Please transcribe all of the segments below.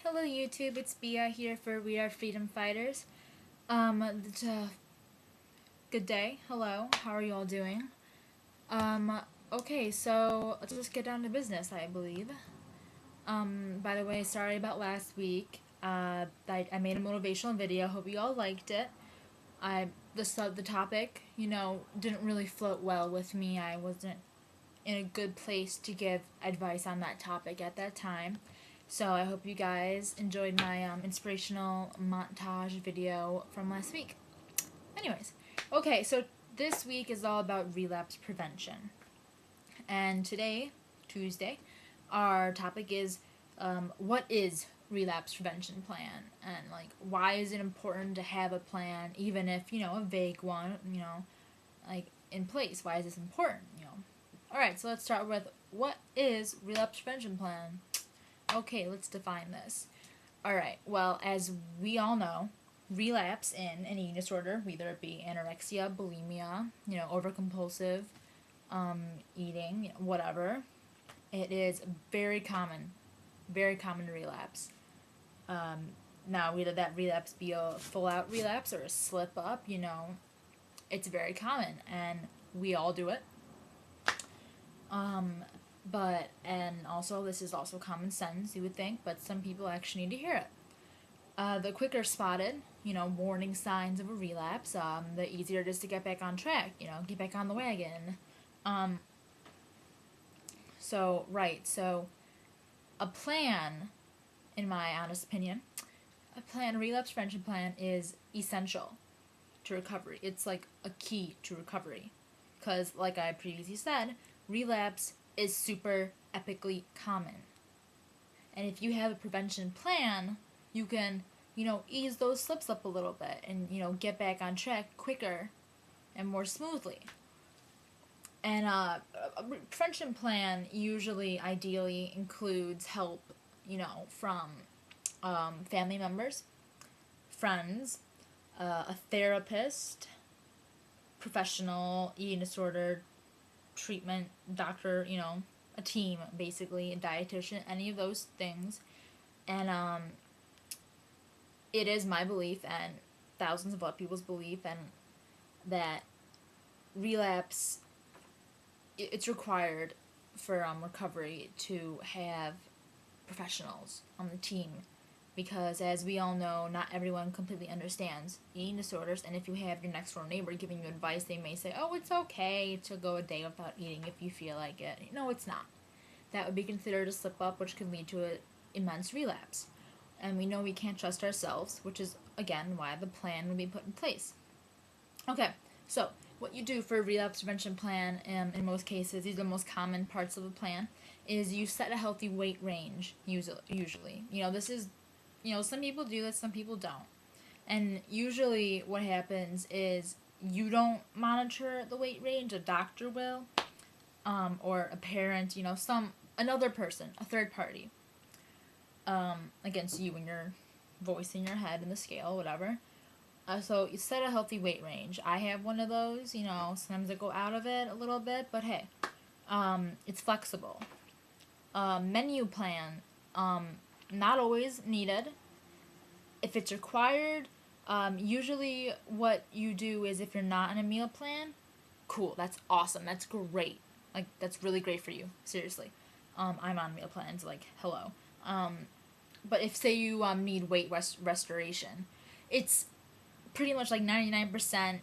Hello YouTube, it's Bia here for WeRFreEDomFighters. Good day, hello, how are you all doing? Okay, so let's just get down to business, I believe. By the way, sorry about last week. I made a motivational video, hope you all liked it. The topic, didn't really float well with me. I wasn't in a good place to give advice on that topic at that time. So I hope you guys enjoyed my inspirational montage video from last week. Anyways, okay, so this week is all about relapse prevention. And today, Tuesday, our topic is what is relapse prevention plan, and why is it important to have a plan, even if a vague one, in place. Why is this important? Alright, so let's start with what is relapse prevention plan? Okay, let's define this. Alright, well, as we all know, relapse in an eating disorder, whether it be anorexia, bulimia, overcompulsive eating, whatever, it is very common to relapse. Now, whether that relapse be a full-out relapse or a slip-up, it's very common, and we all do it. And also, this is also common sense, you would think, but some people actually need to hear it. The quicker spotted, warning signs of a relapse, the easier it is to get back on track, get back on the wagon. So a plan, in my honest opinion, a relapse prevention plan is essential to recovery. It's like a key to recovery. Because, like I previously said, relapse is super epically common. And if you have a prevention plan, you can, ease those slips up a little bit and, get back on track quicker and more smoothly. And a prevention plan usually, ideally, includes help, from family members, friends, a therapist, professional eating disorder treatment doctor, a team, basically, a dietitian, any of those things. And it is my belief, and thousands of other people's belief, and that relapse, it's required for recovery to have professionals on the team, because as we all know, not everyone completely understands eating disorders, and if you have your next door neighbor giving you advice, they may say, oh, it's okay to go a day without eating if you feel like it. No, it's not. That would be considered a slip-up, which could lead to an immense relapse. And we know we can't trust ourselves, which is, again, why the plan would be put in place. Okay, so what you do for a relapse prevention plan, in most cases, these are the most common parts of a plan, is you set a healthy weight range, usually. This is, some people do this, some people don't. And usually what happens is you don't monitor the weight range, a doctor will, or a parent, another person, a third party, against you and your voice in your head and the scale, whatever. So you set a healthy weight range. I have one of those, sometimes I go out of it a little bit, but hey, it's flexible. Menu plan, not always needed. If it's required, usually what you do is, if you're not on a meal plan, cool, that's awesome, that's great. That's really great for you, seriously. I'm on meal plans, hello. But if, say, you need weight restoration, it's pretty much 99%,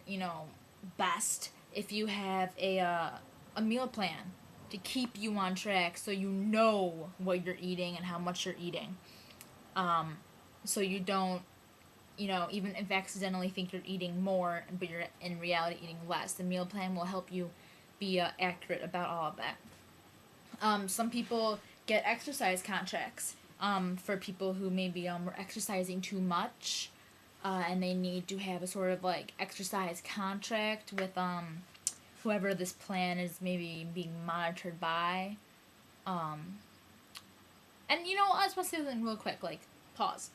best if you have a meal plan to keep you on track, so you know what you're eating and how much you're eating. So you don't, even if accidentally think you're eating more, but you're in reality eating less. The meal plan will help you be accurate about all of that. Some people get exercise contracts for people who maybe are exercising too much, and they need to have a sort of exercise contract with whoever this plan is maybe being monitored by. And I just want to say something real quick, pause.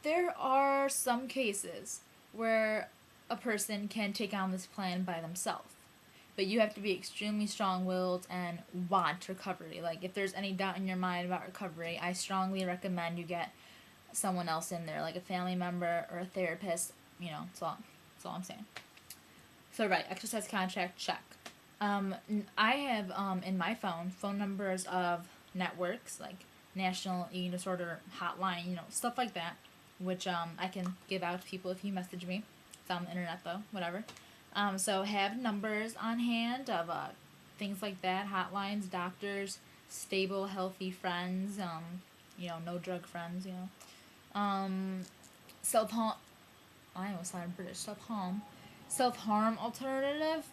There are some cases where a person can take on this plan by themselves. but you have to be extremely strong-willed and want recovery. Like, if there's any doubt in your mind about recovery, I strongly recommend you get someone else in there, like a family member or a therapist. That's all I'm saying. So, right, exercise contract, check. I have in my phone numbers of networks like National Eating Disorder Hotline, stuff like that, which I can give out to people if you message me. It's on the internet though, whatever. So have numbers on hand of things like that, hotlines, doctors, stable, healthy friends, no drug friends, self-harm. I almost sounded British. Self-harm alternative.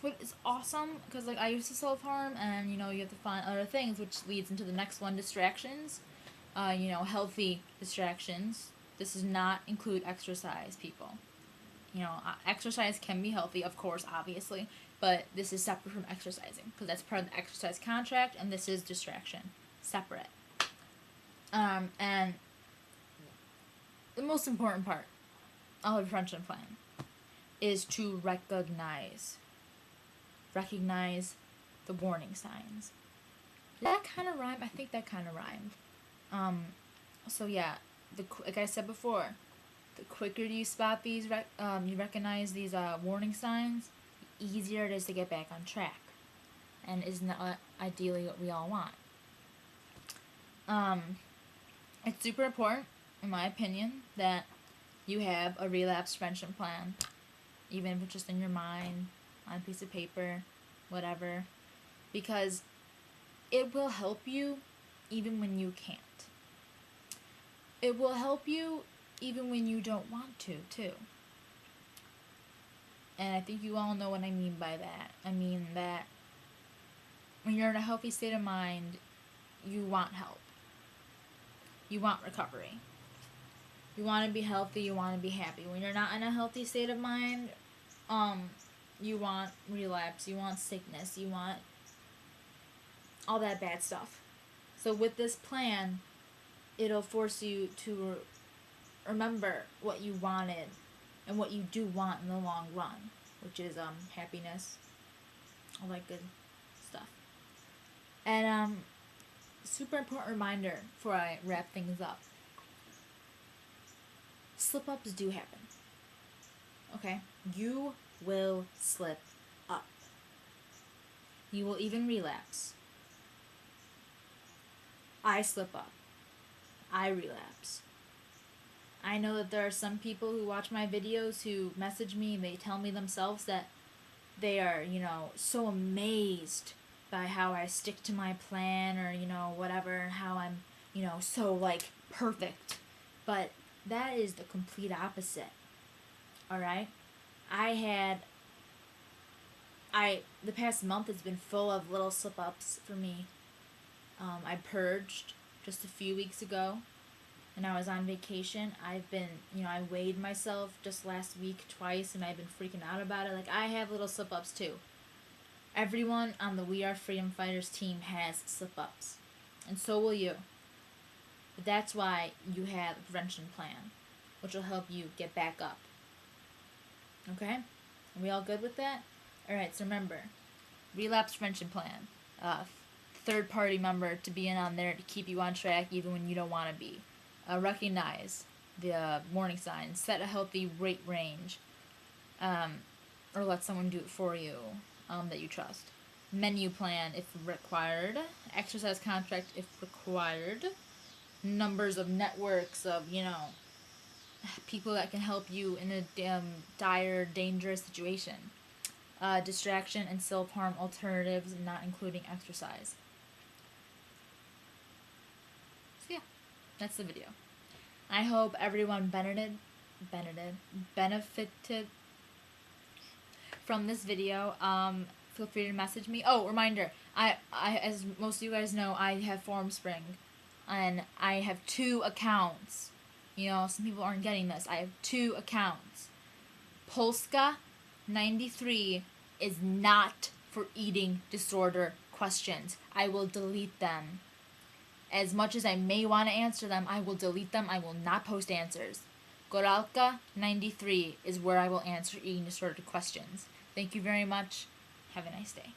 What is awesome, because like I used to self-harm, and you have to find other things, which leads into the next one, distractions. Healthy distractions. This does not include exercise, people. Exercise can be healthy, of course, obviously, but this is separate from exercising, because that's part of the exercise contract, and this is distraction. Separate. And the most important part of a prevention plan is to recognize the warning signs. Did that kind of rhyme? I think that kind of rhymed. So yeah, like I said before, the quicker you spot these, you recognize these warning signs, the easier it is to get back on track, and isn't that ideally what we all want? It's super important, in my opinion, that you have a relapse prevention plan, even if it's just in your mind, on a piece of paper, whatever, because it will help you even when you can't. It will help you even when you don't want to, too. And I think you all know what I mean by that. I mean that when you're in a healthy state of mind, you want help. You want recovery. You want to be healthy, you want to be happy. When you're not in a healthy state of mind, you want relapse, you want sickness, you want all that bad stuff. So with this plan, it'll force you to remember what you wanted and what you do want in the long run, which is happiness, all that good stuff. And super important reminder before I wrap things up. Slip-ups do happen. Okay? You will slip up. You will even relapse. I slip up. I relapse. I know that there are some people who watch my videos who message me and they tell me themselves that they are, so amazed by how I stick to my plan or, whatever, how I'm, so, like, perfect. But that is the complete opposite. Alright? The past month has been full of little slip-ups for me. I purged just a few weeks ago, and I was on vacation. I've been, I weighed myself just last week twice, and I've been freaking out about it. Like, I have little slip-ups too. Everyone on the WeRFreEDomFighters team has slip-ups, and so will you. But that's why you have a prevention plan, which will help you get back up. Okay? Are we all good with that? Alright, so remember, relapse prevention plan. Third-party member to be in on there to keep you on track even when you don't want to be. Recognize the warning signs. Set a healthy rate range. Or let someone do it for you that you trust. Menu plan if required. Exercise contract if required. Numbers of networks of, people that can help you in a dire, dangerous situation. Distraction and self-harm alternatives, not including exercise. So yeah, that's the video. I hope everyone benefited from this video. Feel free to message me. Oh, reminder, I as most of you guys know, I have Formspring, and I have 2 accounts. Some people aren't getting this. I have 2 accounts. Polska93 is not for eating disorder questions. I will delete them. As much as I may want to answer them, I will delete them. I will not post answers. Goralka93 is where I will answer eating disorder questions. Thank you very much. Have a nice day.